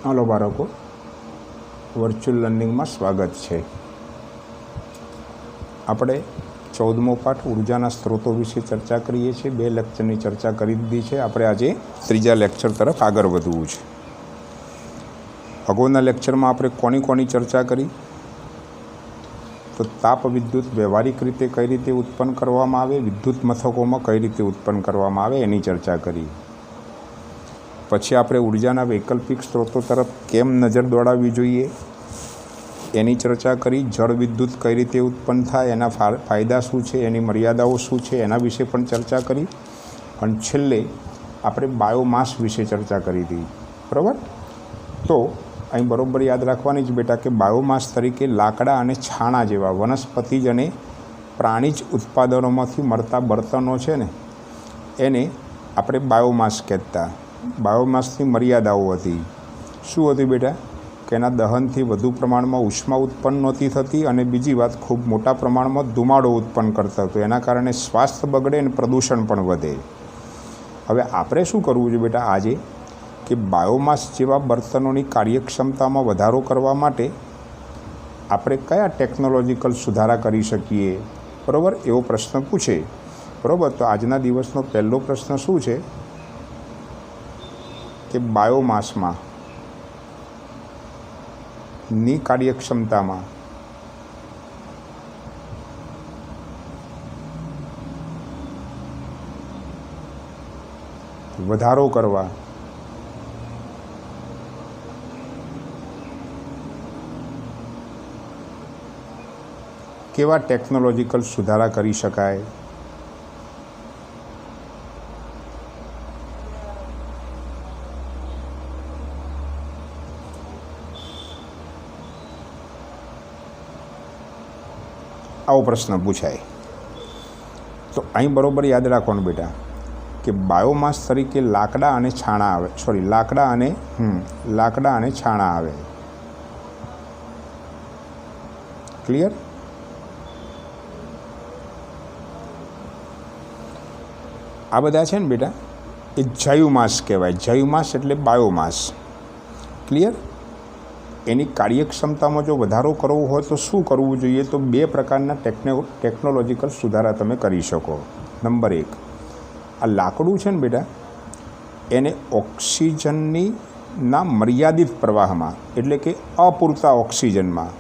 Hello बाळको, virtual learning में स्वागत है। આપણે 14મો પાઠ ઊર્જાના સ્ત્રોતો વિશે ચર્ચા કરીએ છીએ। 2 લેક્ચરની ચર્ચા કરી દીધી છે। આપણે આજે ત્રીજા લેક્ચર તરફ આગળ વધવું છે। અગાઉના લેક્ચરમાં આપણે કોની ચર્ચા કરી? તો તાપ વિદ્યુત વ્યવહારિક રીતે કઈ રીતે ઉત્પન્ન કરવામાં આવે, વિદ્યુત મથકોમાં કઈ રીતે ઉત્પન્ન કરવામાં આવે એની ચર્ચા કરી। પછી આપણે ઊર્જાના વૈકલ્પિક સ્ત્રોતો તરફ કેમ નજર દોડાવવી જોઈએ એની ચર્ચા કરી। જળ વિદ્યુત કઈ રીતે ઉત્પન્ન થાય, એના ફાયદા શું છે, એની મર્યાદાઓ શું છે એના વિશે પણ ચર્ચા કરી। અને છેલ્લે આપણે બાયોમાસ વિશે ચર્ચા કરી હતી, બરાબર? તો અહીં બરાબર યાદ રાખવાની જ બેટા કે બાયોમાસ તરીકે લાકડા અને છાણા જેવા વનસ્પતિજ અને પ્રાણીજ ઉત્પાદનોમાંથી મળતા બળતણો છે ને એને આપણે બાયોમાસ કહેતા। બાયોમાસની મર્યાદાઓ હતી। શું હતી બેટા? કે એના દહનથી વધુ પ્રમાણમાં ઉષ્મા ઉત્પન્ન નહોતી થતી અને બીજી વાત ખૂબ મોટા પ્રમાણમાં ધુમાડો ઉત્પન્ન કરતો હતો। એના કારણે સ્વાસ્થ્ય બગડે અને પ્રદૂષણ પણ વધે। હવે આપણે શું કરવું જોઈએ બેટા આજે કે બાયોમાસ જેવા બર્તનોની કાર્યક્ષમતામાં વધારો કરવા માટે આપણે કયા ટેકનોલોજીકલ સુધારા કરી શકીએ, બરાબર? એવો પ્રશ્ન પૂછે, બરાબર? તો આજના દિવસનો પહેલો પ્રશ્ન શું છે કે બાયોમાસમાં ની કાર્યક્ષમતામાં વધારો કરવા કેવા ટેકનોલોજીકલ સુધારા કરી શકાય? આવો પ્રશ્ન પૂછાય। તો અહીં બરાબર યાદ રાખવાનું બેટા કે બાયોમાસ તરીકે લાકડા અને છાણા આવે, લાકડા અને છાણા આવે। ક્લિયર? આ બધા છે ને બેટા એ જૈવમાસ કહેવાય। જૈવમાસ એટલે બાયોમાસ। ક્લિયર? એની કાર્યક્ષમતામાં જો વધારો કરવો હોય તો શું કરવું જોઈએ? તો 2 પ્રકારના ટેકનોલોજીકલ સુધારા તમે કરી શકો। નંબર 1, આ લાકડું છે ને બેટા એને ઓક્સિજનના મર્યાદિત પ્રવાહમાં એટલે કે અપૂરતા ઓક્સિજનમાં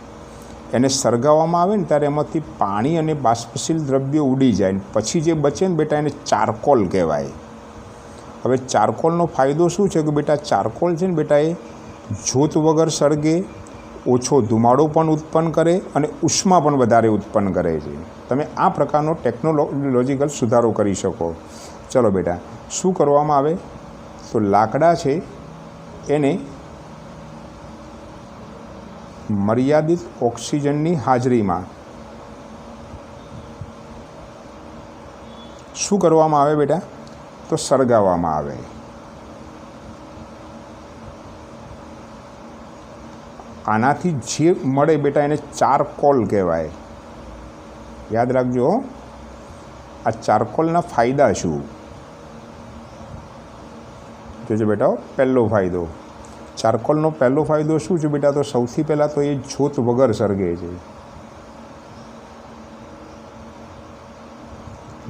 એને સળગાવવામાં આવે ને ત્યારે એમાંથી પાણી અને બાષ્પશીલ દ્રવ્યો ઉડી જાય ને પછી જે બચે ને બેટા એને ચારકોલ કહેવાય। હવે ચારકોલનો ફાયદો શું છે કે બેટા ચારકોલ છે ને બેટા એ જ્યોત વગર સળગે, ઓછો ધુમાડો પણ ઉત્પન્ન કરે અને ઉષ્મા પણ વધારે ઉત્પન્ન કરે છે। તમે આ પ્રકારનો ટેકનોલોજીકલ સુધારો કરી શકો। ચલો બેટા શું કરવામાં આવે? તો લાકડા છે એને મર્યાદિત ઓક્સિજનની હાજરીમાં શું કરવામાં આવે બેટા? તો સળગાવવામાં આવે। આનાથી જે મળે બેટા એને ચારકોલ કહેવાય। યાદ રાખજો આ ચારકોલના ફાયદા શું? જોજો બેટા પહેલો ફાયદો, ચારકોલનો પહેલો ફાયદો શું છે બેટા? તો સૌથી પહેલાં તો એ જ્યોત વગર સળગે છે,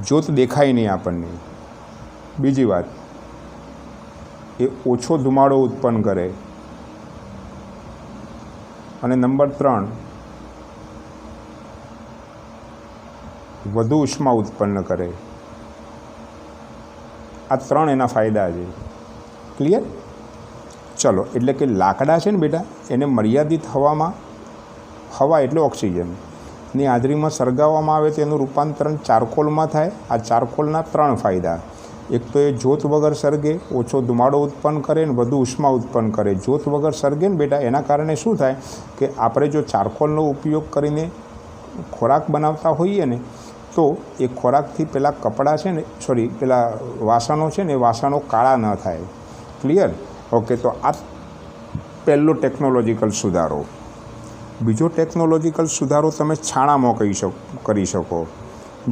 જ્યોત દેખાય નહીં આપણને। બીજી વાત એ ઓછો ધુમાડો ઉત્પન્ન કરે અને નંબર 3 વધુ ઉષ્મા ઉત્પન્ન કરે। આ 3 એના ફાયદા છે। ક્લિયર? ચલો એટલે કે લાકડા છે ને બેટા એને મર્યાદિત હવા એટલે ઓક્સિજનની હાજરીમાં સળગાવવામાં આવે તો એનું રૂપાંતરણ ચારકોલમાં થાય। આ ચારકોલના 3 ફાયદા, એક તો એ જ્યોત વગર સળગે, ઓછો ધુમાડો ઉત્પન્ન કરે ને વધુ ઉષ્મા ઉત્પન્ન કરે। જ્યોત વગર સળગે ને બેટા એના કારણે શું થાય કે આપણે જો ચારકોલનો ઉપયોગ કરીને ખોરાક બનાવતા હોઈએ ને તો એ ખોરાકથી પેલા કપડાં છે ને પેલા વાસણો છે ને એ વાસણો કાળા ન થાય। ક્લિયર? ઓકે, તો આ પહેલો ટેકનોલોજીકલ સુધારો। બીજો ટેકનોલોજીકલ સુધારો તમે છાણામાં કરી શકો।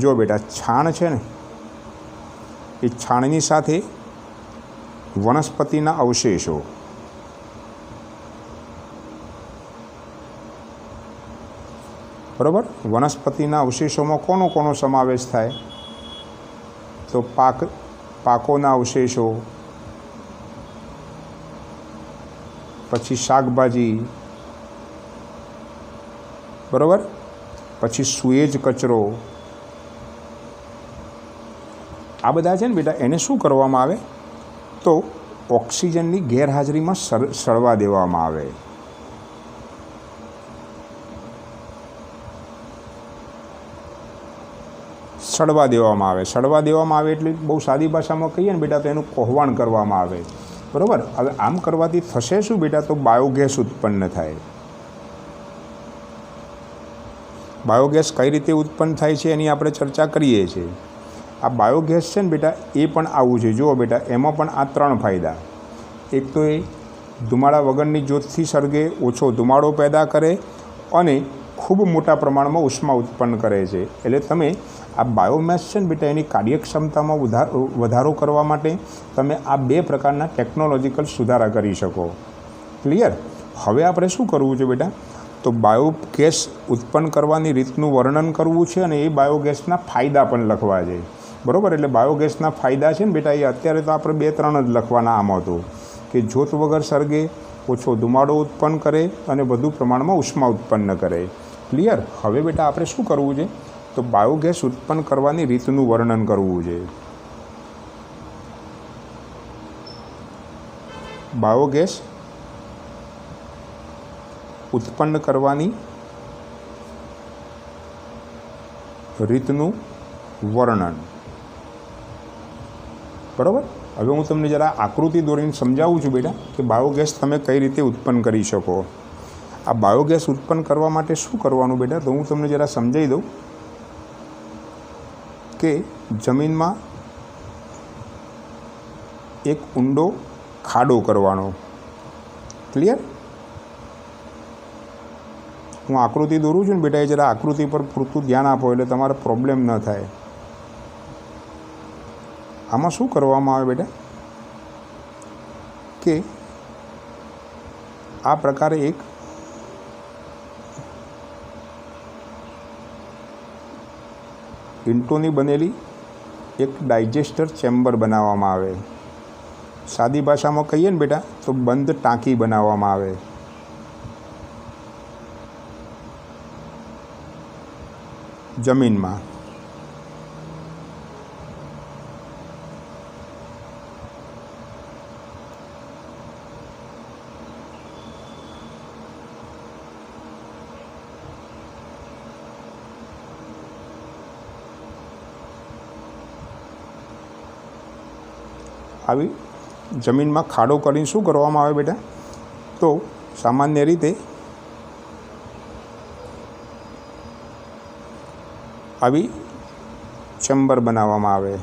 જો બેટા છાણ છે ને એ છાણની સાથે વનસ્પતિના અવશેષો બરાબર. વનસ્પતિના અવશેષોમાં કોનો સમાવેશ થાય? તો પાકોના અવશેષો, પછી શાકભાજી, બરાબર, પછી સુએજ કચરો, આ બધા છે ને બેટા, એને શું કરવામાં આવે? તો ઓક્સિજનની ગેરહાજરીમાં સળવા દેવામાં આવે. સળવા દેવામાં આવે એટલે બહુ સાદી ભાષામાં કહીએ ને બેટા તો એનું કોહવાણ કરવામાં આવે. બરાબર. હવે આમ કરવાથી થશે શું બેટા? તો બાયોગેસ ઉત્પન્ન થાય. બાયોગેસ કઈ રીતે ઉત્પન્ન થાય છે એની આપણે ચર્ચા કરીએ છીએ. આ બાયોગેસ છે ને બેટા એ પણ આવું છે. જુઓ બેટા, એમાં પણ આ 3 ફાયદા. એક તો એ ધુમાડા વગરની જ્યોતથી સળગે, ઓછો ધુમાડો પેદા કરે અને ખૂબ મોટા પ્રમાણમાં ઉષ્મા ઉત્પન્ન કરે છે. એટલે તમે આ બાયોમેસ છે ને બેટા એની કાર્યક્ષમતામાં વધારો કરવા માટે તમે આ 2 પ્રકારના ટેકનોલોજીકલ સુધારા કરી શકો. ક્લિયર? હવે આપણે શું કરવું છે બેટા? તો બાયોગેસ ઉત્પન્ન કરવાની રીતનું વર્ણન કરવું છે અને એ બાયોગેસના ફાયદા પણ લખવા છે. બરાબર. એટલે બાયોગેસના ફાયદા છે ને બેટા એ અત્યારે તો આપણે 2-3 જ લખવાના આમ હતું કે જ્યોત વગર સળગે, ઓછો ધુમાડો ઉત્પન્ન કરે અને વધુ પ્રમાણમાં ઉષ્મા ઉત્પન્ન કરે. ક્લિયર? હવે બેટા આપણે શું કરવું છે? તો બાયોગેસ ઉત્પન્ન કરવાની રીતનું વર્ણન કરવું છે. બાયોગેસ ઉત્પન્ન કરવાની રીતનું વર્ણન. બરાબર. હવે હું તમને જરા આકૃતિ દોરીને સમજાવું છું બેટા કે બાયોગેસ તમે કઈ રીતે ઉત્પન્ન કરી શકો. આ બાયોગેસ ઉત્પન્ન કરવા માટે શું કરવાનું બેટા? તો હું તમને જરા સમજાવી દઉં કે જમીનમાં એક ઊંડો ખાડો કરવાનો. ક્લિયર? હું આકૃતિ દોરું છું ને બેટા, એ જરા આકૃતિ પર પૂરતું ધ્યાન આપો એટલે તમારે પ્રોબ્લેમ ન થાય. આમાં શું કરવામાં આવે બેટા કે આ પ્રકારે એક ઈંટોની બનેલી એક ડાયજેસ્ટર ચેમ્બર બનાવવામાં આવે. સાદી ભાષામાં કહીએ ને બેટા તો બંધ ટાંકી બનાવવામાં આવે. જમીનમાં આવી જમીનમાં ખાડો કરીને શું કરવામાં આવે બેટા? તો સામાન્ય રીતે આવી ચેમ્બર બનાવવામાં આવે.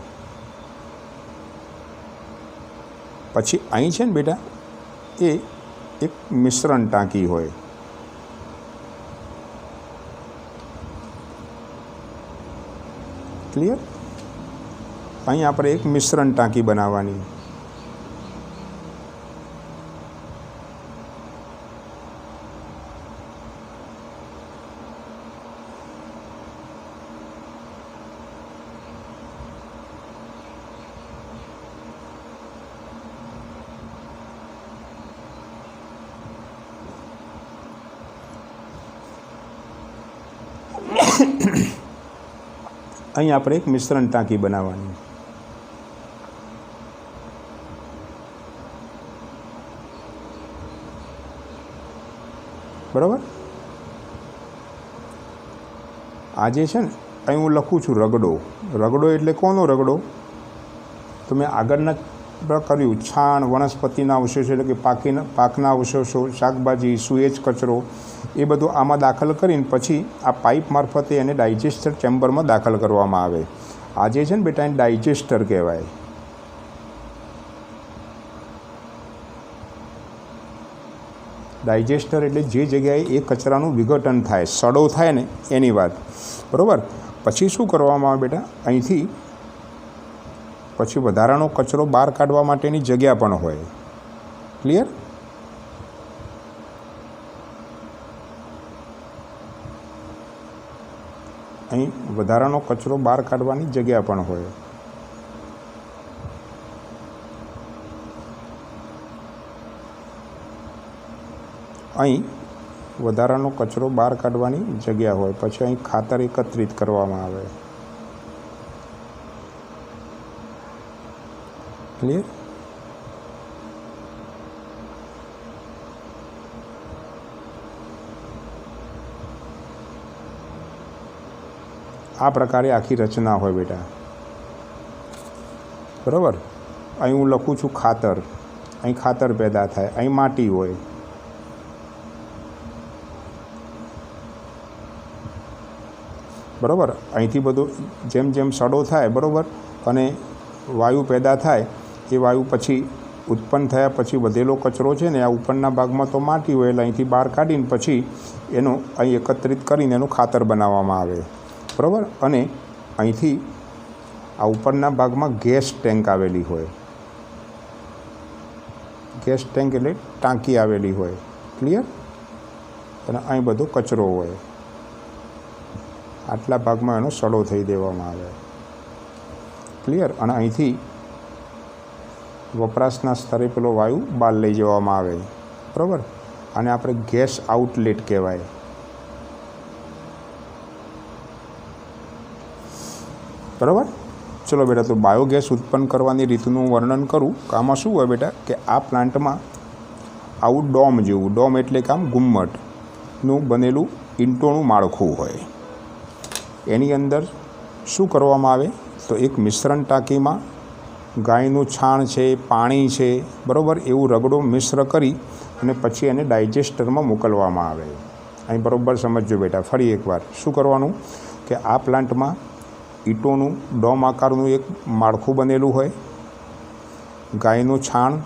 પછી અહીં છે ને બેટા એ એક મિશ્રણ ટાંકી હોય. ક્લિયર? અહીં આપણે એક મિશ્રણ ટાંકી બનાવવાની. અહીં આપણે એક મિશ્રણ ટાંકી બનાવવાની. બરાબર. આ જે છે ને અહીં હું લખું છું રગડો. રગડો એટલે કોનો રગડો? તો મેં આગળના કર્યું છાણ, વનસ્પતિના અવશેષો એટલે કે પાકના અવશેષો, શાકભાજી, સુએજ કચરો એ બધું આમાં દાખલ કરીને પછી આ પાઇપ મારફતે એને ડાયજેસ્ટર ચેમ્બરમાં દાખલ કરવામાં આવે. આ જે છે ને બેટા એને ડાયજેસ્ટર કહેવાય. ડાયજેસ્ટર એટલે જે જગ્યાએ એ કચરાનું વિઘટન થાય, સડો થાય ને એની વાત. બરાબર. પછી શું કરવામાં આવે બેટા? અહીંથી પછી વધારાનો કચરો બહાર કાઢવા માટેની જગ્યા પણ હોય. ક્લિયર? અહીં વધારાનો કચરો બહાર કાઢવાની જગ્યા પણ હોય. અહીં વધારાનો કચરો બહાર કાઢવાની જગ્યા હોય. પછી અહીં ખાતર એકત્રિત કરવામાં આવે. ક્લિયર? આ પ્રકારે આખી રચના હોય બેટા. બરાબર. અહીં હું લખું છું ખાતર. અહીં ખાતર પેદા થાય. અહીં માટી હોય. બરાબર. અહીંથી બધું જેમ જેમ સડો થાય, બરાબર, અને વાયુ પેદા થાય, એ વાયુ પછી ઉત્પન્ન થયા પછી વધેલો કચરો છે ને, આ ઉપરના ભાગમાં તો માટી હોય એટલે અહીંથી બહાર કાઢીને પછી એનો અહીં એકત્રિત કરીને એનું ખાતર બનાવવામાં આવે. બરાબર. અને અહીંથી આ ઉપરના ભાગમાં ગેસ ટેન્ક આવેલી હોય. ગેસ ટેન્ક એટલે ટાંકી આવેલી હોય. ક્લિયર? અને અહીં બધો કચરો હોય. આટલા ભાગમાં એનો સડો થઈ દેવામાં આવે. ક્લિયર? અને અહીંથી વપરાશના સ્તરે પેલો વાયુ બહાર લઈ જવામાં આવે. બરાબર. આને આપણે ગેસ આઉટલેટ કહેવાય. બરાબર. ચલો બેટા, તો બાયોગેસ ઉત્પન્ન કરવાની રીતનું વર્ણન કરું. કે આમાં શું હોય બેટા, કે આ પ્લાન્ટમાં આવું ડોમ જેવું, ડોમ એટલે કે આમ ગુમ્મટનું બનેલું ઈંટોનું માળખું હોય. એની અંદર શું કરવામાં આવે, તો એક મિશ્રણ ટાંકીમાં ગાયનું છાણ છે, પાણી છે, બરાબર, એવું રગડો મિશ્ર કરી અને પછી એને ડાયજેસ્ટરમાં મોકલવામાં આવે. અહીં બરાબર સમજજો બેટા. ફરી એકવાર શું કરવાનું, કે આ પ્લાન્ટમાં ઈંટોનું ડોમ આકારનું એક માળખું બનેલું હોય. ગાયનું છાણ,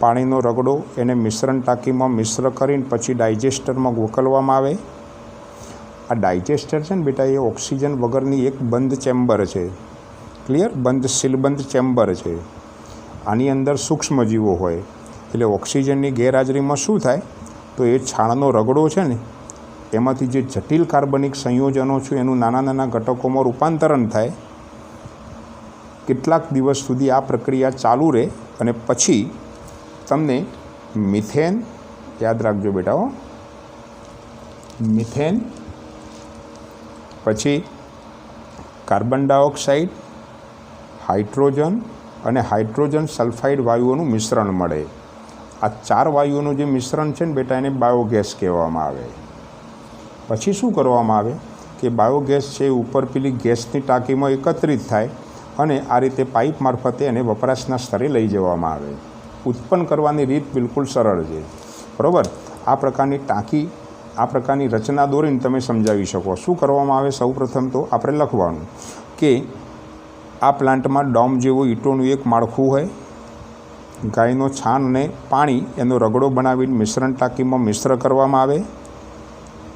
પાણીનો રગડો એને મિશ્રણ ટાંકીમાં મિશ્ર કરીને પછી ડાયજેસ્ટરમાં મોકલવામાં આવે. આ ડાયજેસ્ટર છે ને બેટા, એ ઓક્સિજન વગરની એક બંધ ચેમ્બર છે. ક્લિયર? બંધ સીલબંધ ચેમ્બર છે. આની અંદર સૂક્ષ્મજીવો હોય. એટલે ઓક્સિજનની ગેરહાજરીમાં શું થાય, તો એ છાણનો રગડો છે ને, એમાંથી જે જટિલ કાર્બનિક સંયોજનો છે એનું નાના નાના ઘટકોમાં રૂપાંતરણ થાય. કેટલાક દિવસ સુધી આ પ્રક્રિયા ચાલુ રહે અને પછી તમને મિથેન, યાદ રાખજો બેટા હો, મિથેન, પછી કાર્બન ડાયોક્સાઇડ, હાઇડ્રોજન અને હાઇડ્રોજન સલ્ફાઇડ વાયુઓનું મિશ્રણ મળે. આ 4 વાયુઓનું જે મિશ્રણ છે ને બેટા, એને બાયોગેસ કહેવામાં આવે. પછી શું કરવામાં આવે, કે બાયોગેસ છે ઉપર પેલી ગેસની ટાંકીમાં એકત્રિત થાય અને આ રીતે પાઇપ મારફતે એને વપરાશના સ્તરે લઈ જવામાં આવે. ઉત્પન્ન કરવાની રીત બિલકુલ સરળ છે. બરાબર. આ પ્રકારની ટાંકી, આ પ્રકારની રચના દોરીને તમે સમજાવી શકો. શું કરવામાં આવે, સૌપ્રથમ તો આપણે લખવાનું કે આ પ્લાન્ટમાં ડોમ જેવું ઈંટોનું એક માળખું હોય. ગાયનો છાણ અને પાણી એનો રગડો બનાવીને મિશ્રણ ટાંકીમાં મિશ્ર કરવામાં આવે.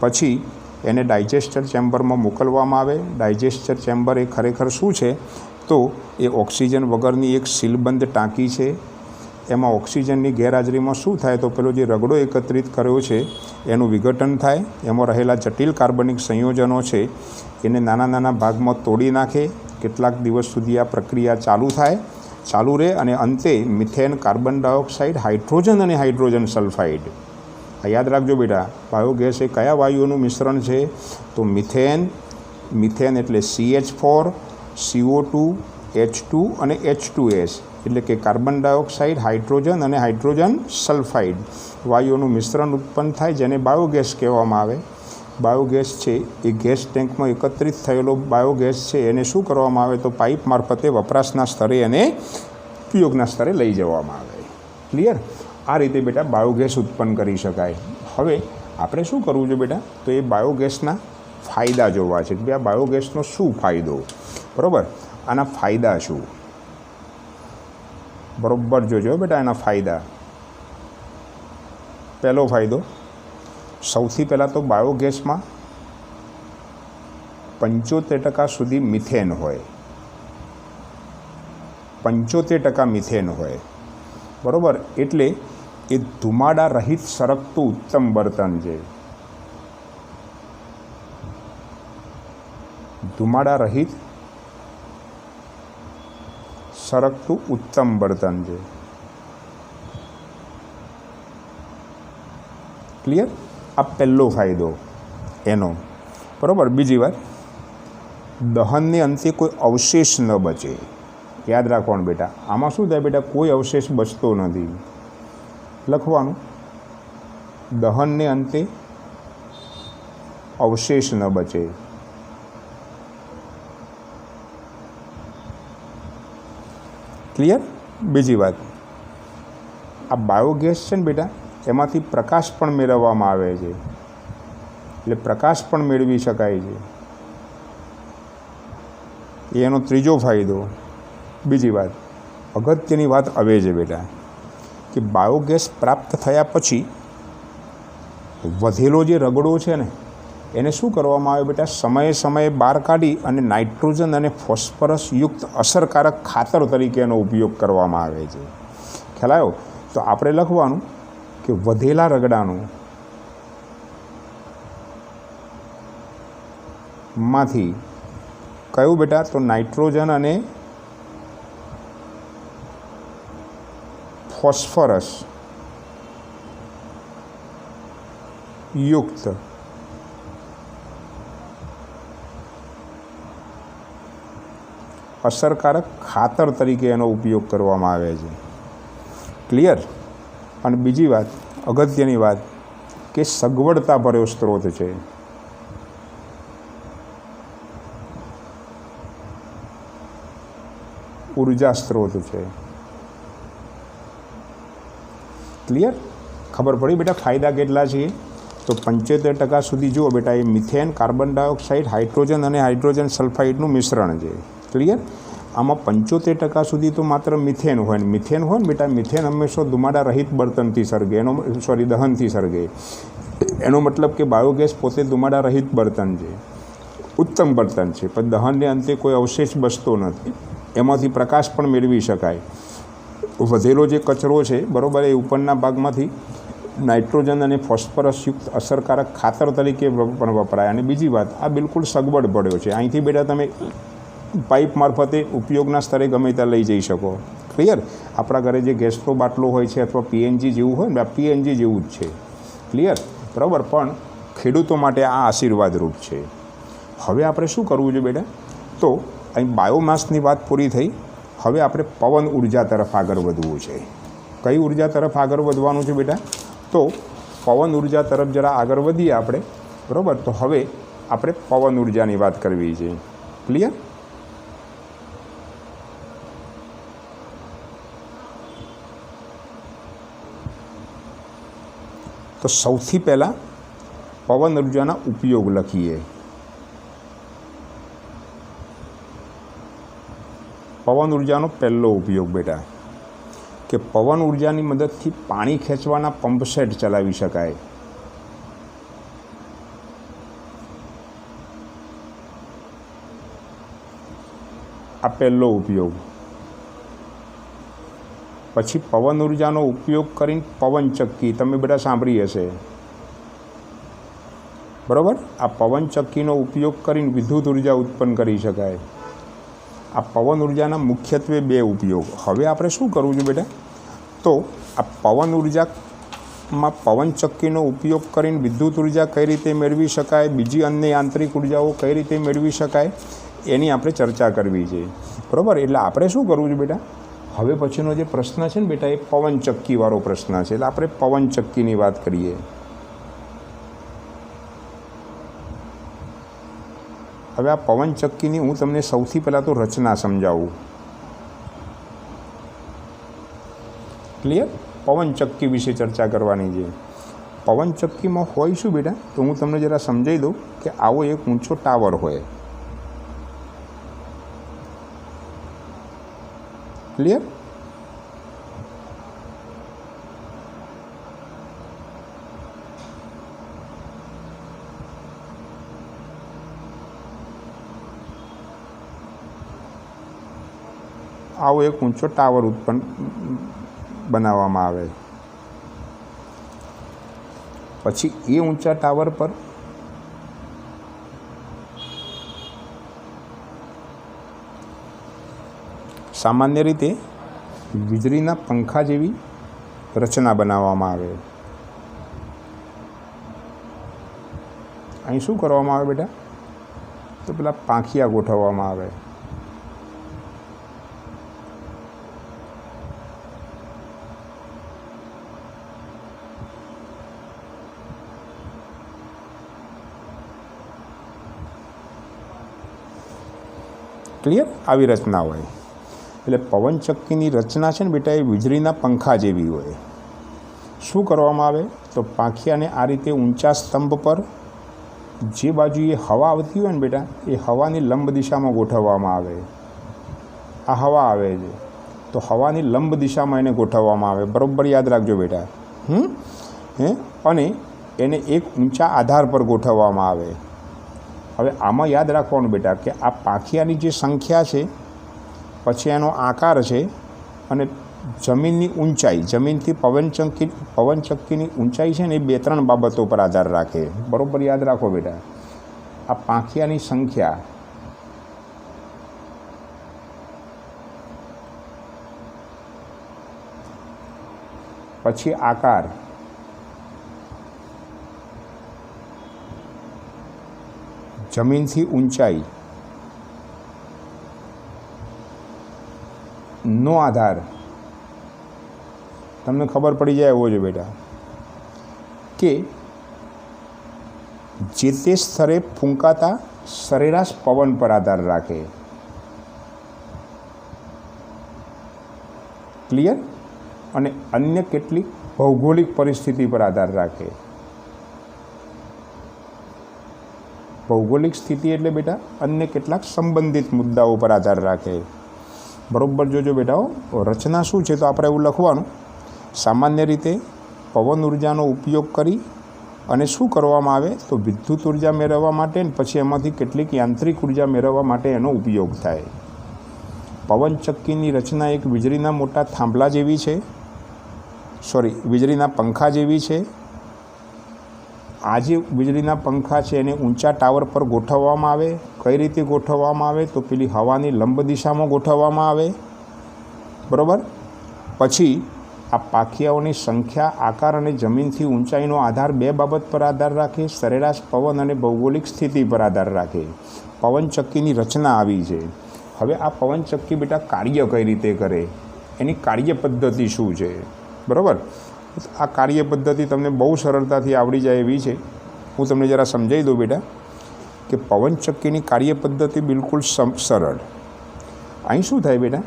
પછી એને ડાયજેસ્ટર ચેમ્બરમાં મોકલવામાં આવે. ડાયજેસ્ટર ચેમ્બર એ ખરેખર શું છે, તો એ ઓક્સિજન વગરની એક સીલબંધ ટાંકી છે. એમાં ઓક્સિજનની ગેરહાજરીમાં શું થાય, તો પેલો જે રગડો એકત્રિત કર્યો છે એનું વિઘટન થાય. એમાં રહેલા જટિલ કાર્બનિક સંયોજનો છે એને નાના નાના ભાગમાં તોડી નાખે. કેટલાક દિવસ સુધી આ પ્રક્રિયા ચાલુ રહે અને અંતે મિથેન, કાર્બન ડાયોક્સાઇડ, હાઇડ્રોજન અને હાઇડ્રોજન સલ્ફાઇડ. આ યાદ રાખજો બેટા. બાયોગેસ એ કયા વાયુઓનું મિશ્રણ છે, તો મિથેન. મિથેન એટલે CH4, CO2, H2 અને H2S, એટલે કે કાર્બન ડાયોક્સાઇડ, હાઇડ્રોજન અને હાઇડ્રોજન સલ્ફાઇડ વાયુઓનું મિશ્રણ ઉત્પન્ન થાય, જેને બાયોગેસ કહેવામાં આવે. બાયોગેસ છે એ ગેસ ટેન્કમાં એકત્રિત થયેલો બાયોગેસ છે એને શું કરવામાં આવે, તો પાઇપ મારફતે વપરાશના સ્તરે અને ઉપયોગના સ્તરે લઈ જવામાં આવે. ક્લિયર? આ રીતે બેટા બાયોગેસ ઉત્પન્ન કરી શકાય. હવે આપણે શું કરવું છે બેટા, તો એ બાયોગેસના ફાયદા જોવા છે કે આ બાયોગેસનો શું ફાયદો. બરાબર. આના ફાયદા શું, બરાબર જોજો બેટા એના ફાયદા. પહેલો ફાયદો, સૌથી પહેલાં તો બાયોગેસમાં 75% સુધી મિથેન હોય. 75% મિથેન હોય. બરાબર. એટલે એ ધુમાડા રહિત સરકતું ઉત્તમ બળતણ છે. ધુમાડા રહિત સરકતું ઉત્તમ બળતણ છે. ક્લિયર? આ પહેલો ફાયદો એનો. બરાબર. બીજી વાત, દહનને અંતે કોઈ અવશેષ ન બચે. યાદ રાખવાનું બેટા. આમાં શું થાય બેટા? કોઈ અવશેષ બચતો નથી. લખવાનું, દહનને અંતે અવશેષ ન બચે. ક્લિયર? બીજી વાત, આ બાયોગેસ છે ને બેટા, એમાંથી પ્રકાશ પણ મેળવવામાં આવે છે. એટલે પ્રકાશ પણ મેળવી શકાય છે. એનો ત્રીજો ફાયદો. બીજી વાત, અગત્યની વાત હવે છે બેટા, કે બાયોગેસ પ્રાપ્ત થયા પછી વધેલો જે રગડો છે ને, એને શું કરવામાં આવે બેટા? સમયે સમયે બહાર કાઢી અને નાઇટ્રોજન અને ફોસ્ફરસ યુક્ત અસરકારક ખાતર તરીકે એનો ઉપયોગ કરવામાં આવે છે. ખ્યાલ આવ્યો? તો આપણે લખવાનું કે વધેલા રગડાનું માંથી કયું બેટા? તો નાઇટ્રોજન અને ફોસ્ફરસ યુક્ત અસરકારક ખાતર તરીકે એનો ઉપયોગ કરવામાં આવે છે. ક્લિયર? અને બીજી વાત, અગત્યની વાત, કે સગવડતા ભર્યો સ્ત્રોત છે. ઉર્જા સ્ત્રોત છે. ક્લિયર? ખબર પડી બેટા ફાયદા કેટલા છે? તો 75% સુધી જુઓ બેટા, એ મિથેન, કાર્બન ડાયોક્સાઇડ, હાઇડ્રોજન અને હાઇડ્રોજન સલ્ફાઇડનું મિશ્રણ છે. ક્લિયર? આમાં 75% સુધી તો માત્ર મિથેન હોય ને. મિથેન હોય ને બેટા, મિથેન હંમેશા ધુમાડા રહિત બળતણથી સર્ગે, દહનથી સર્ગે. એનો મતલબ કે બાયોગેસ પોતે ધુમાડા રહિત બળતણ છે, ઉત્તમ બળતણ છે, પણ દહનને અંતે કોઈ અવશેષ બચતો નથી. એમાંથી પ્રકાશ પણ મેળવી શકાય. વધેલો જે કચરો છે, બરાબર, એ ઉપરના ભાગમાંથી નાઇટ્રોજન અને ફોસ્ફરસ યુક્ત અસરકારક ખાતર તરીકે પણ વપરાય. અને બીજી વાત, આ બિલકુલ સગવડ પડ્યો છે. અહીંથી બેટા તમે પાઇપ મારફતે ઉપયોગના સ્તરે ગમે ત્યાં લઈ જઈ શકો. ક્લિયર? આપણા ઘરે જે ગેસનો બાટલો હોય છે અથવા પીએનજી જેવું હોય ને, આ પીએનજી જેવું જ છે. ક્લિયર? બરાબર. પણ ખેડૂતો માટે આ આશીર્વાદરૂપ છે. હવે આપણે શું કરવું છે બેટા? તો અહીં બાયોમાસની વાત પૂરી થઈ. હવે આપણે પવન ઉર્જા તરફ આગળ વધવું છે. કઈ ઉર્જા તરફ આગળ વધવાનું છે બેટા? તો પવન ઉર્જા તરફ જરા આગળ વધીએ આપણે. બરાબર. તો હવે આપણે પવન ઉર્જાની વાત કરવી છે. ક્લિયર? તો સૌથી પહેલાં પવન ઉર્જાના ઉપયોગ લખીએ. પવન ઉર્જાનો પહેલો ઉપયોગ બેટા, કે પવન ઉર્જાની મદદથી પાણી ખેંચવાના પંપ સેટ ચલાવી શકાય. આ પહેલો ઉપયોગ. પછી પવન ઉર્જાનો ઉપયોગ કરીને પવનચક્કી, તમે બધા સાંભળી હશે. બરાબર. આ પવનચક્કીનો ઉપયોગ કરીને વિદ્યુત ઉર્જા ઉત્પન્ન કરી શકાય. આ પવન ઉર્જાના મુખ્યત્વે બે ઉપયોગ. હવે આપણે શું કરવું છે બેટા? તો આ પવન ઉર્જામાં પવનચક્કીનો ઉપયોગ કરીને વિદ્યુત ઉર્જા કઈ રીતે મેળવી શકાય, બીજી અન્ય યાંત્રિક ઉર્જાઓ કઈ રીતે મેળવી શકાય, એની આપણે ચર્ચા કરવી છે. બરાબર. એટલે આપણે શું કરવું છે બેટા? હવે પછીનો જે પ્રશ્ન છે ને બેટા, એ પવનચક્કીવાળો પ્રશ્ન છે. એટલે આપણે પવનચક્કીની વાત કરીએ. હવે આ પવનચક્કીની હું તમને સૌથી પહેલાં તો રચના સમજાવું. ક્લિયર? પવનચક્કી વિશે ચર્ચા કરવાની છે. પવનચક્કીમાં હોય શું બેટા? તો હું તમને જરા સમજાવી દઉં કે આવો એક ઊંચો ટાવર હોય. ક્લિયર? આવો એક ઊંચો ટાવર બનાવવામાં આવે. પછી એ ઊંચા ટાવર પર सामान्य रीते वीजळीना पंखा जेवी रचना बनाववामां आवे। અહીં શું કરવામાં આવે બેટા? તો પેલા પાંખિયા ગોઠવવામાં આવે। ક્લિયર? આવી રચના હોય એટલે પવનચક્કીની રચના છે ને બેટા એ વીજળીના પંખા જેવી હોય। શું કરવામાં આવે તો પાંખિયાને આ રીતે ઊંચા સ્તંભ પર જે બાજુએ હવા આવતી હોય ને બેટા એ હવાની લંબ દિશામાં ગોઠવવામાં આવે। આ હવા આવે છે તો હવાની લંબ દિશામાં એને ગોઠવવામાં આવે। બરાબર યાદ રાખજો બેટા। અને એને એક ઊંચા આધાર પર ગોઠવવામાં આવે। હવે આમાં યાદ રાખવાનું બેટા કે આ પાંખિયાની જે સંખ્યા છે પછી એનો આકાર છે અને જમીનની ઊંચાઈ, જમીનથી પવનચક્કીની ઊંચાઈ છે ને એ 2-3 બાબતો પર આધાર રાખે। બરાબર યાદ રાખો બેટા। આ પાંખિયાની સંખ્યા, પછી આકાર, જમીનથી ઊંચાઈ નો આધાર તમને ખબર પડી જાય એવો છે બેટા કે જે તે સ્તરે ફૂંકાતા સરેરાશ પવન પર આધાર રાખે। ક્લિયર? અને અન્ય કેટલીક ભૌગોલિક પરિસ્થિતિ પર આધાર રાખે। ભૌગોલિક સ્થિતિ એટલે બેટા અન્ય કેટલાક સંબંધિત મુદ્દાઓ પર આધાર રાખે। બરાબર જોજો બેટાઓ। રચના શું છે તો આપણે એવું લખવાનું, સામાન્ય રીતે પવન ઉર્જાનો ઉપયોગ કરી અને શું કરવામાં આવે તો વિદ્યુત ઉર્જા મેળવવા માટે ને પછી એમાંથી કેટલીક યાંત્રિક ઉર્જા મેળવવા માટે એનો ઉપયોગ થાય। પવનચક્કીની રચના એક વીજળીના મોટા થાંભલા જેવી છે, વીજળીના પંખા જેવી છે। આ જે વીજળીના પંખા છે એને ઊંચા ટાવર પર ગોઠવવામાં આવે। કઈ રીતે ગોઠવવામાં આવે તો પેલી હવાની લંબ દિશામાં ગોઠવવામાં આવે। બરાબર? પછી આ પાંખિયાઓની સંખ્યા, આકાર અને જમીનથી ઊંચાઈનો આધાર 2 બાબત પર આધાર રાખે। સરેરાશ પવન અને ભૌગોલિક સ્થિતિ પર આધાર રાખે। પવનચક્કીની રચના આવી છે। હવે આ પવનચક્કી બેટા કાર્ય કઈ રીતે કરે, એની કાર્ય પદ્ધતિ શું છે? બરાબર? આ કાર્ય પદ્ધતિ તમને બહુ સરળતાથી આવડી જાય એવી છે। હું તમને જરા સમજાવી દઉં બેટા કે પવનચક્કીની કાર્ય પદ્ધતિ બિલકુલ સરળ। અહીં શું થાય બેટા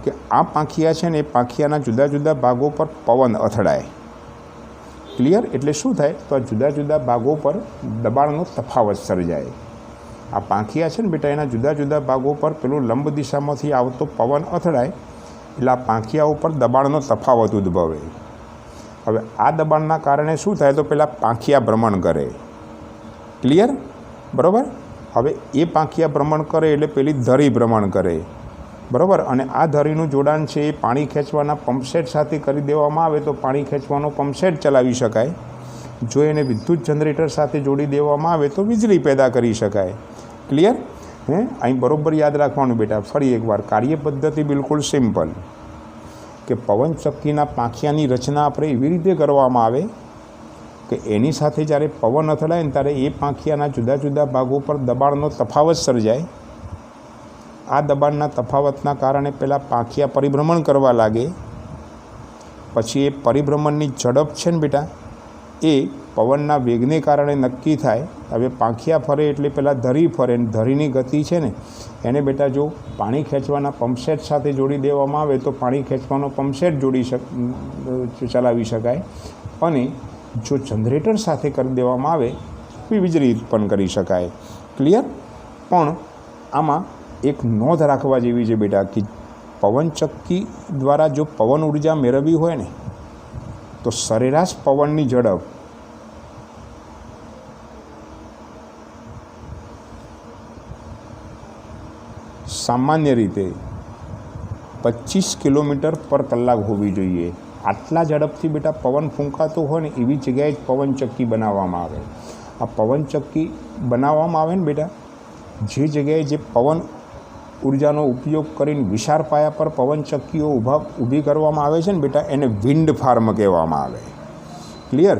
કે આ પાંખિયા છે ને એ પાંખિયાના જુદા જુદા ભાગો પર પવન અથડાય। ક્લિયર? એટલે શું થાય તો આ જુદા જુદા ભાગો પર દબાણનો તફાવત સર્જાય। આ પાંખિયા છે ને બેટા એના જુદા જુદા ભાગો પર પેલું લંબ દિશામાંથી આવતો પવન અથડાય એટલે આ પાંખિયા ઉપર દબાણનો તફાવત ઉદ્ભવે। હવે આ દબાણના કારણે શું થાય તો પેલા પાંખિયા ભ્રમણ કરે। ક્લિયર? બરાબર? હવે એ પાંખિયા ભ્રમણ કરે એટલે પેલી ધરી ભ્રમણ કરે। બરાબર? અને આ ધરીનું જોડાણ છે એ પાણી ખેંચવાના પંપસેટ સાથે કરી દેવામાં આવે તો પાણી ખેંચવાનો પંપસેટ ચલાવી શકાય। જો એને વિદ્યુત જનરેટર સાથે જોડી દેવામાં આવે તો વીજળી પેદા કરી શકાય। ક્લિયર? અહીં બરાબર યાદ રાખવાનું બેટા। ફરી એકવાર કાર્ય પદ્ધતિ બિલકુલ સિમ્પલ કે પવનચક્કીના પાંખિયાની રચના આપણે એવી રીતે કરવામાં આવે કે એની સાથે જ્યારે પવન અથડાય ને ત્યારે એ પાંખિયાના જુદા જુદા ભાગો પર દબાણનો તફાવત સર્જાય। આ દબાણના તફાવતના કારણે પેલા પાંખિયા પરિભ્રમણ કરવા લાગે। પછી એ પરિભ્રમણની ઝડપ છે ને બેટા એ પવનના વેગને કારણે નક્કી થાય। હવે પાંખિયા ફરે એટલે પહેલાં ધરી ફરે, ધરીની ગતિ છે ને એને બેટા જો પાણી ખેંચવાના પંપસેટ સાથે જોડી દેવામાં આવે તો પાણી ખેંચવાનો પંપસેટ ચલાવી શકાય। અને જો જનરેટર સાથે કરી દેવામાં આવે તો વીજળી ઉત્પન્ન કરી શકાય। ક્લિયર? પણ આમાં એક નોંધ રાખવા જેવી છે બેટા કે પવનચક્કી દ્વારા જો પવન ઉર્જા મેળવવી હોય ને તો સરેરાશ પવનની ઝડપ સામાન્ય રીતે 25 કિલોમીટર પર કલાક હોવી જોઈએ। આટલા ઝડપથી બેટા પવન ફૂંકાતો હોય ને એવી જગ્યાએ જ પવનચક્કી બનાવવામાં આવે। આ પવનચક્કી બનાવવામાં આવે ને બેટા જે જગ્યાએ જે પવન ઉર્જાનો ઉપયોગ કરીને વિશાળ પાયા પર પવનચક્કીઓ ઊભી કરવામાં આવે છે ને બેટા, એને વિન્ડ ફાર્મ કહેવામાં આવે. ક્લિયર?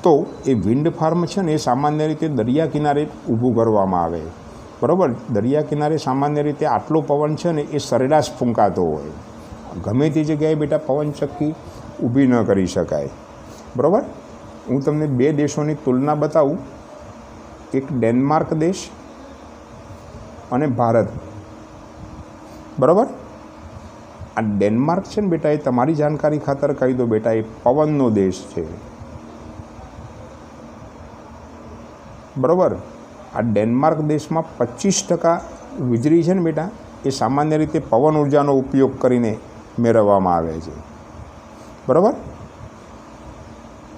તો એ વિન્ડ ફાર્મ છે ને એ સામાન્ય રીતે દરિયા કિનારે ઊભું કરવામાં આવે. બરાબર? દરિયા કિનારે સામાન્ય રીતે આટલો પવન છે ને એ સરેરાશ ફૂંકાતો હોય. ગમે તે જગ્યાએ બેટા પવનચક્કી ઊભી ન કરી શકાય. બરાબર? હું તમને બે દેશોની તુલના બતાવું. એક ડેનમાર્ક દેશ અને ભારત. બરાબર? આ ડેનમાર્ક છે ને બેટા, એ તમારી જાણકારી ખાતર કહી દો બેટા, એ પવનનો દેશ છે. બરાબર? આ ડેનમાર્ક દેશમાં 25% વીજળી છે ને બેટા, એ સામાન્ય રીતે પવન ઉર્જાનો ઉપયોગ કરીને મેળવવામાં આવે છે. બરાબર?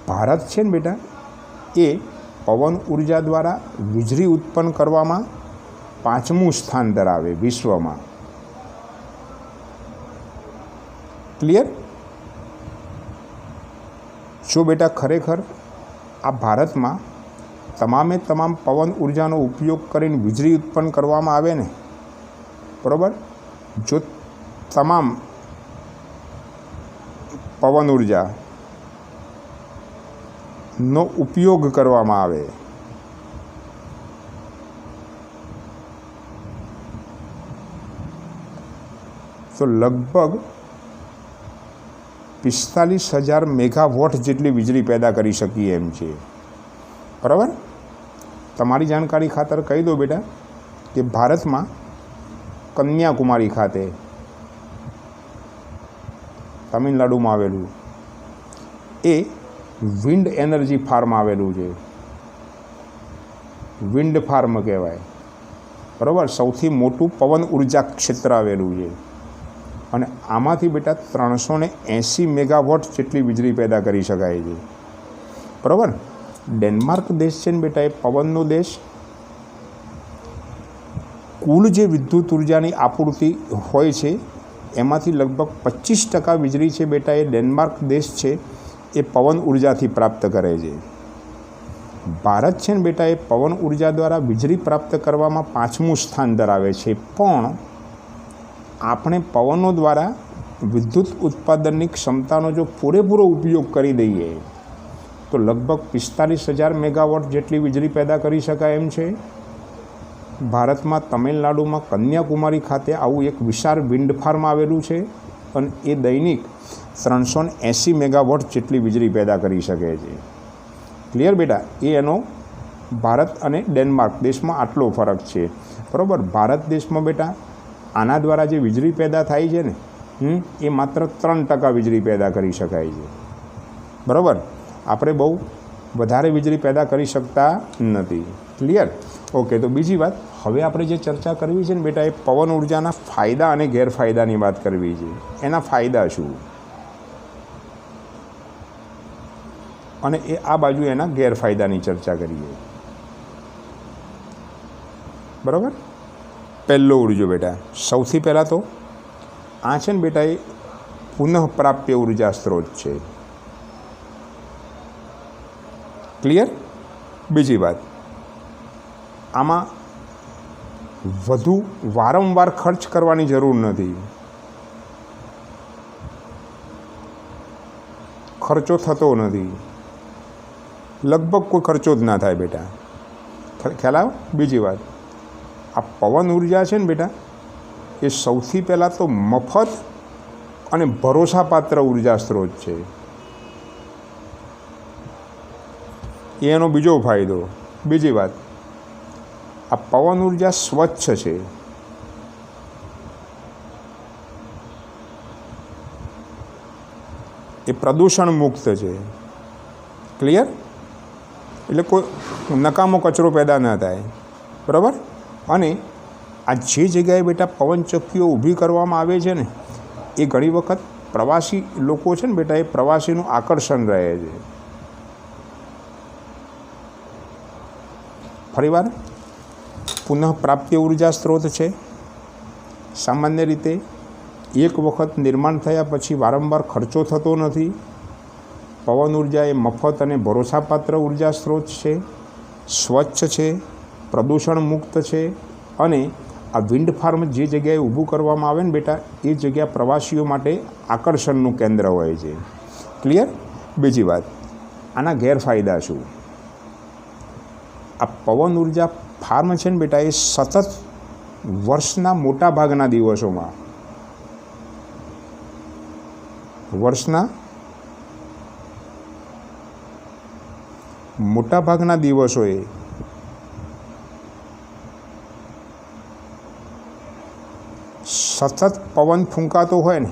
ભારત છે ને બેટા, એ પવન ઉર્જા દ્વારા વીજળી ઉત્પન્ન કરવામાં 5મું સ્થાન ધરાવે વિશ્વમાં. ક્લિયર? જો બેટા ખરેખર આ ભારતમાં તમામ પવન ઉર્જાનો ઉપયોગ કરીને વીજળી ઉત્પન્ન કરવામાં આવે ને, બરાબર, જો તમામ પવન ઉર્જાનો ઉપયોગ કરવામાં આવે તો લગભગ 45,000 મેગાવોટ જેટલી વીજળી પેદા કરી શકીએ એમ છે. બરાબર? તમારી જાણકારી ખાતર કહી દો બેટા કે ભારતમાં કન્યાકુમારી ખાતે, તમિલનાડુમાં આવેલું, એ વિન્ડ એનર્જી ફાર્મ આવેલું છે. વિન્ડ ફાર્મ કહેવાય. બરાબર? સૌથી મોટું પવન ઉર્જા ક્ષેત્ર આવેલું છે. અને આમાંથી બેટા 380 મેગાવોટ જેટલી વીજળી પેદા કરી શકાય છે. બરાબર? ડેનમાર્ક દેશ છે ને બેટા, એ પવનનો દેશ. કુલ જે વિદ્યુત ઉર્જાની આપૂર્તિ હોય છે એમાંથી લગભગ 25% વીજળી છે બેટા, એ ડેનમાર્ક દેશ છે એ પવન ઉર્જાથી પ્રાપ્ત કરે છે. ભારત છે ને બેટા, એ પવન ઉર્જા દ્વારા વીજળી પ્રાપ્ત કરવામાં 5મું સ્થાન ધરાવે છે. પણ આપણે પવનો દ્વારા વિદ્યુત ઉત્પાદનની ક્ષમતાનો જો પૂરેપૂરો ઉપયોગ કરી દઈએ તો લગભગ 45,000 મેગાવોટ જેટલી વીજળી પેદા કરી શકાય એમ છે. ભારતમાં તમિલનાડુમાં કન્યાકુમારી ખાતે આવું એક વિશાળ વિન્ડ ફાર્મ આવેલું છે અને એ દૈનિક 380 મેગાવોટ જેટલી વીજળી પેદા કરી શકે છે. ક્લિયર બેટા? એ એનો ભારત અને ડેનમાર્ક દેશમાં આટલો ફરક છે. બરાબર? ભારત દેશમાં બેટા આના દ્વારા જે વીજળી પેદા થાય છે ને, એ માત્ર 3% વીજળી પેદા કરી શકાય છે. બરાબર? આપણે બહુ વધારે વીજળી પેદા કરી શકતા નથી. ક્લિયર? ઓકે. તો બીજી વાત, હવે આપણે જે ચર્ચા કરવી છે ને બેટા, એ પવન ઉર્જાના ફાયદા અને ગેરફાયદાની વાત કરવી છે. એના ફાયદા શું અને એ આ બાજુ એના ગેરફાયદાની ચર્ચા કરીએ. બરાબર? પહેલો ઉર્જો બેટા, સૌથી પહેલાં તો આ છે ને બેટા, એ પુનઃપ્રાપ્ય ઉર્જા સ્ત્રોત છે. ક્લિયર? બીજી વાત, આમાં વધુ વારંવાર ખર્ચ કરવાની જરૂર નથી. ખર્ચો થતો નથી. લગભગ કોઈ ખર્ચો જ ના થાય બેટા. ખ્યાલ આવે? બીજી વાત, આ પવન ઉર્જા છે ને બેટા, એ સૌથી પહેલાં તો મફત અને ભરોસાપાત્ર ઉર્જા સ્ત્રોત છે. એનો બીજો ફાયદો. બીજી વાત, આ પવન ઉર્જા સ્વચ્છ છે. એ પ્રદૂષણ મુક્ત છે. ક્લિયર? એટલે કોઈ નકામો કચરો પેદા ન થાય. બરાબર? અને આ જે જગ્યાએ બેટા પવનચક્કીઓ ઊભી કરવામાં આવે છે ને, એ ઘણી વખત પ્રવાસી લોકો છે ને બેટા, એ પ્રવાસીનું આકર્ષણ રહે છે. ફરીવાર, પુનઃપ્રાપ્ય ઉર્જા સ્ત્રોત છે. સામાન્ય રીતે એક વખત નિર્માણ થયા પછી વારંવાર ખર્ચો થતો નથી. પવન ઉર્જા એ મફત અને ભરોસાપાત્ર ઉર્જા સ્ત્રોત છે. સ્વચ્છ છે, પ્રદૂષણ મુક્ત છે અને આ વિન્ડ ફાર્મ જે જગ્યાએ ઊભું કરવામાં આવે ને બેટા, એ જગ્યા પ્રવાસીઓ માટે આકર્ષણનું કેન્દ્ર હોય છે. ક્લિયર? બીજી વાત, આના ગેરફાયદા શું? આ પવન ઉર્જા ફાર્મ છે ને બેટા, એ સતત વર્ષના મોટા ભાગના દિવસોમાં દિવસોએ સતત પવન ફૂંકાતો હોય ને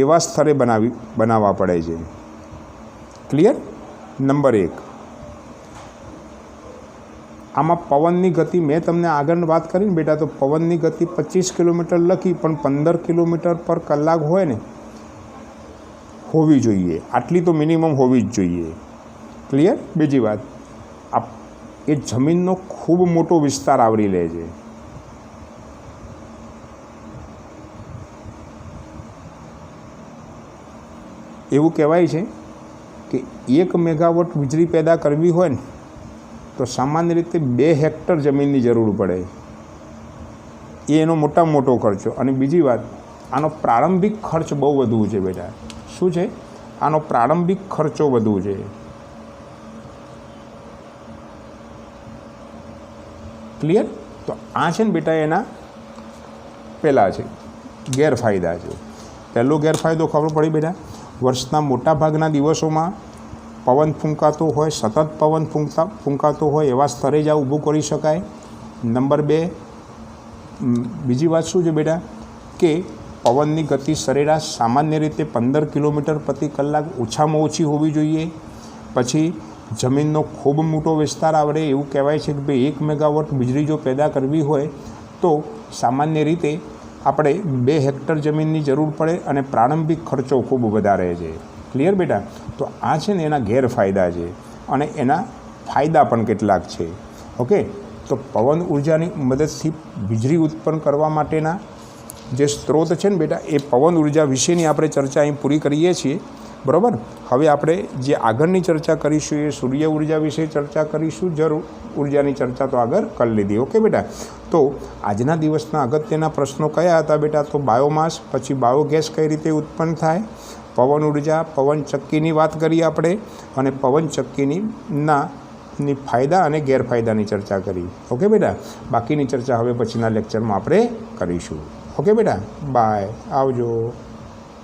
એવા સ્થળે બનાવવા પડે છે. ક્લિયર? નંબર 1, આમાં પવનની ગતિ મેં તમને આગળ વાત કરી ને બેટા, તો પવનની ગતિ 25 કિલોમીટર લખી, પણ 15 કિલોમીટર પર કલાક હોય ને હોવી જોઈએ. આટલી તો મિનિમમ હોવી જ જોઈએ. ક્લિયર? બીજી વાત, એ જમીનનો ખૂબ મોટો વિસ્તાર આવરી લે છે. એવું કહેવાય છે કે 1 મેગાવોટ વીજળી પેદા કરવી હોય ને તો સામાન્ય રીતે 2 હેક્ટર જમીનની જરૂર પડે. એ એનો મોટામાં મોટો ખર્ચો. અને બીજી વાત, આનો પ્રારંભિક ખર્ચ બહુ વધુ છે બેટા. શું છે? આનો પ્રારંભિક ખર્ચો વધુ છે. ક્લિયર? તો આ છે ને બેટા એના પહેલાં છે ગેરફાયદા છે. પહેલો ગેરફાયદો ખબર પડી બેટા, વર્ષના મોટા ભાગના દિવસોમાં પવન ફૂંકાતો હોય, સતત પવન ફૂંકાતો હોય એવા સ્થળે જ આ ઊભું કરી શકાય. નંબર 2, બીજી વાત શું છે બેટા, કે પવનની ગતિ સરેરાશ સામાન્ય રીતે 15 કિલોમીટર પ્રતિ કલાક ઓછામાં ઓછી હોવી જોઈએ. પછી જમીનનો ખૂબ મોટો વિસ્તાર આવડે. એવું કહેવાય છે કે ભાઈ 1 મેગાવોટ વીજળી જો પેદા કરવી હોય તો સામાન્ય રીતે આપણે 2 હેક્ટર જમીનની જરૂર પડે અને પ્રારંભિક ખર્ચો ખૂબ વધારે છે. ક્લિયર બેટા? તો આ છે ને એના ગેરફાયદા છે અને એના ફાયદા પણ કેટલાક છે. ઓકે, તો પવન ઉર્જાની મદદથી વીજળી ઉત્પન્ન કરવા માટેના જે સ્ત્રોત છે ને બેટા, એ પવન ઉર્જા વિશેની આપણે ચર્ચા અહીં પૂરી કરીએ છીએ. બરાબર? હવે આપણે જે આગળની ચર્ચા કરીશું એ સૂર્ય ઉર્જા વિશે ચર્ચા કરીશું. જરૂર ઉર્જાની ચર્ચા તો આગળ કરી લીધી. ઓકે બેટા? તો આજના દિવસના અગત્યના પ્રશ્નો કયા હતા બેટા? તો બાયોમાસ, પછી બાયોગેસ કઈ રીતે ઉત્પન્ન થાય, પવન ઉર્જા, પવનચક્કીની વાત કરી આપણે, અને પવનચક્કીની ફાયદા અને ગેરફાયદાની ચર્ચા કરી. ઓકે બેટા? બાકીની ચર્ચા હવે પછીના લેક્ચરમાં આપણે કરીશું. ઓકે બેટા? બાય, આવજો.